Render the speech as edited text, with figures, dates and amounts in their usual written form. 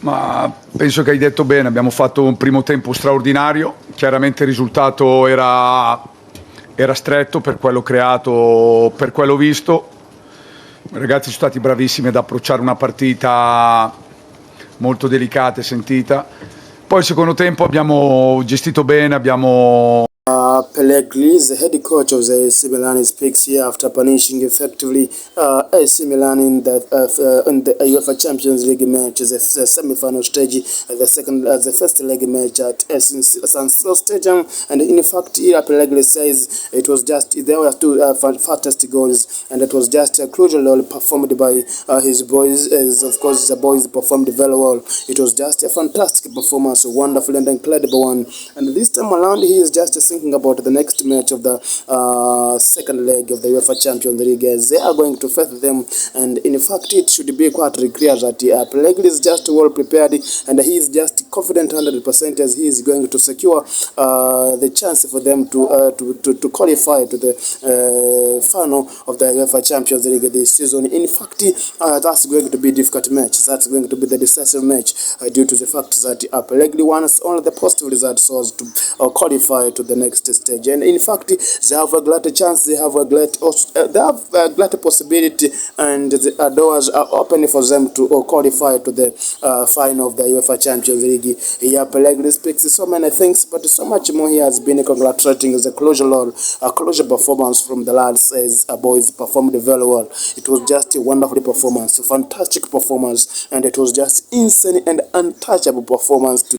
Ma penso che hai detto bene, abbiamo fatto un primo tempo straordinario, chiaramente il risultato era stretto per quello creato, per quello visto. I ragazzi sono stati bravissimi ad approcciare una partita molto delicata e sentita. Poi il secondo tempo abbiamo gestito bene, abbiamo Pellegrini, the head coach of the AC Milan, speaks here after punishing effectively AC Milan in the UEFA Champions League match, the semi-final stage, the first leg match at San Siro Stadium. And in fact, here Pellegrini says it was just there were two fantastic goals, and it was just a crucial role performed by his boys. As of course, the boys performed very well. It was just a fantastic performance, a wonderful and incredible one. And this time around, he is just thinking about the next match of the second leg of the UEFA Champions League, as they are going to face them. And in fact, it should be quite clear that Pellegrini is just well prepared, and he is just confident 100% as he is going to secure the chance for them to qualify to the final of the UEFA Champions League this season. In fact, that's going to be a difficult match. That's going to be the decisive match due to the fact that Pellegrini wants only the positive results so as to qualify to the next stage. And in fact, they have a great chance. They have a great possibility, and the doors are open for them to qualify to the final of the UEFA Champions League. Here, Pellegrini speaks so many things, but so much more he has been congratulating the closure performance from the lads, as boys performed very well. It was just a wonderful performance, a fantastic performance, and it was just insane and untouchable performance.